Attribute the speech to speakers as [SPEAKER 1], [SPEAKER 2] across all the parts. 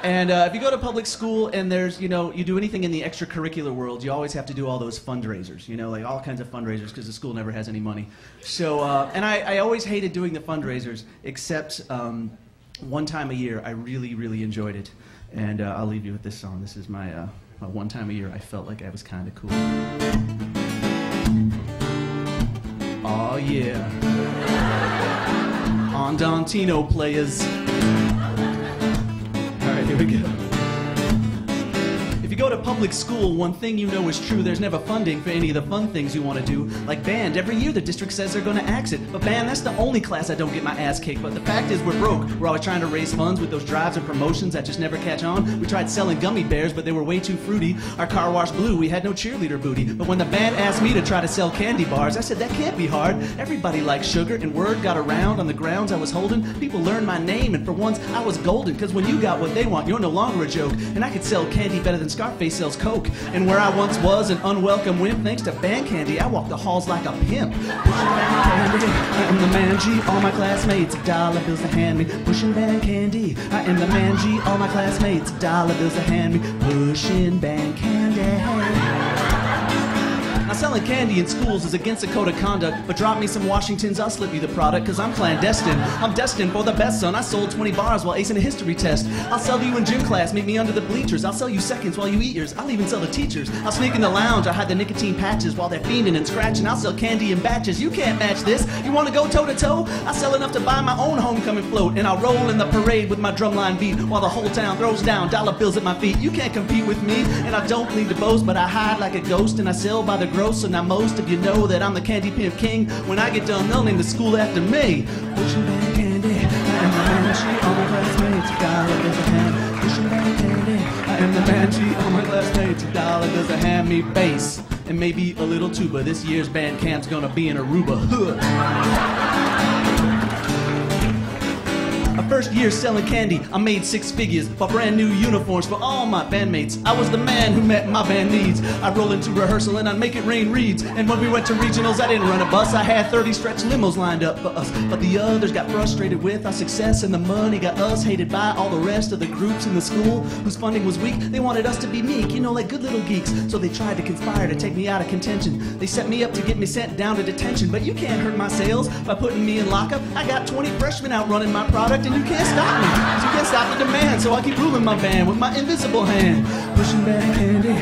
[SPEAKER 1] And if you go to public school and there's, you do anything in the extracurricular world, you always have to do all those fundraisers, like all kinds of fundraisers because the school never has any money. So, and I always hated doing the fundraisers, except one time a year I really, really enjoyed it. And I'll leave you with this song. This is my one time a year I felt like I was kind of cool. Oh yeah. On Dontino players. Alright, here we go. If you go to public school, one thing you know is true, there's never funding for any of the fun things you want to do. Like band, every year the district says they're going to axe it. But band, that's the only class I don't get my ass kicked. But the fact is we're broke. We're always trying to raise funds with those drives and promotions that just never catch on. We tried selling gummy bears, but they were way too fruity. Our car wash blue, we had no cheerleader booty. But when the band asked me to try to sell candy bars, I said that can't be hard. Everybody likes sugar, and word got around on the grounds I was holding. People learned my name, and for once I was golden. Cause when you got what they want, you're no longer a joke. And I could sell candy better than Scarface sells Coke. And where I once was an unwelcome wimp, thanks to band candy, I walk the halls like a pimp. Pushing band candy, I am the man G. All my classmates, dollar bills to hand me. Pushing band candy, I am the man G. All my classmates, dollar bills to hand me. Pushing band candy. Now selling candy in schools is against the code of conduct, but drop me some Washingtons, I'll slip you the product, cause I'm clandestine. I'm destined for the best, son. I sold 20 bars while acing a history test. I'll sell to you in gym class, meet me under the bleachers. I'll sell you seconds while you eat yours. I'll even sell to teachers. I'll sneak in the lounge, I'll hide the nicotine patches while they're fiending and scratching. I'll sell candy in batches. You can't match this. You wanna go toe to toe? I'll sell enough to buy my own homecoming float, and I'll roll in the parade with my drumline beat while the whole town throws down dollar bills at my feet. You can't compete with me, and I don't need to boast, but I hide like a ghost and I sell by the gross. So now most of you know that I'm the candy pimp king. When I get done, they'll name the school after me. Pushing band candy, I am the man G. All my classmates, dollar bills a hand. Pushing band candy, I am the man G. All my classmates, dollar bills a hand. Me bass and maybe a little tuba. This year's band camp's gonna be in Aruba. First year selling candy, I made 6 figures, bought brand new uniforms for all my bandmates. I was the man who met my band needs. I'd roll into rehearsal and I'd make it rain reeds. And when we went to regionals, I didn't run a bus. I had 30 stretch limos lined up for us. But the others got frustrated with our success, and the money got us hated by all the rest of the groups in the school whose funding was weak. They wanted us to be meek, like good little geeks. So they tried to conspire to take me out of contention. They set me up to get me sent down to detention. But you can't hurt my sales by putting me in lockup. I got 20 freshmen out running my product, and you can't stop me, 'cause you can't stop the demand. So I keep ruling my band with my invisible hand. Pushing band candy.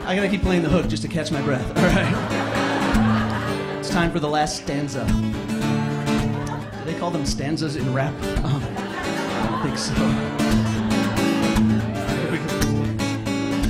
[SPEAKER 1] I gotta keep playing the hook just to catch my breath. All right. It's time for the last stanza. Do they call them stanzas in rap? I don't think so.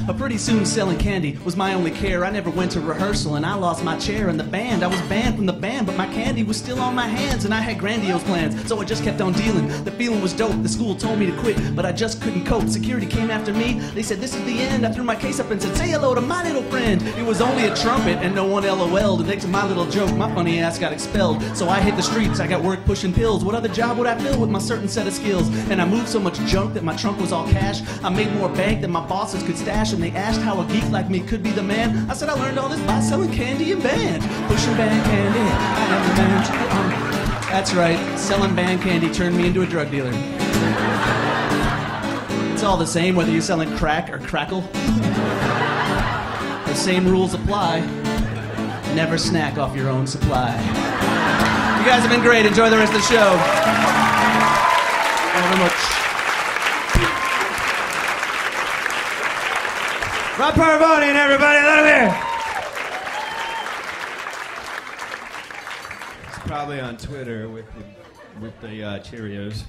[SPEAKER 1] But pretty soon selling candy was my only care. I never went to rehearsal and I lost my chair in the band. I was banned from the band, but my candy was still on my hands, and I had grandiose plans, so I just kept on dealing. The feeling was dope. The school told me to quit, but I just couldn't cope. Security came after me. They said, "This is the end." I threw my case up and said, "Say hello to my little friend." It was only a trumpet and no one LOL'd. And thanks to my little joke, my funny ass got expelled. So I hit the streets. I got work pushing pills. What other job would I fill with my certain set of skills? And I moved so much junk that my trunk was all cash. I made more bank than my bosses could stash. And they asked how a geek like me could be the man. I said I learned all this by selling candy in band. Pushing band candy, I am the man. That's right, selling band candy turned me into a drug dealer. It's all the same whether you're selling crack or crackle. The same rules apply. Never snack off your own supply. You guys have been great. Enjoy the rest of the show. Thank you very much. Rob Parvonian, everybody, let him hear.
[SPEAKER 2] It's probably on Twitter with the Cheerios.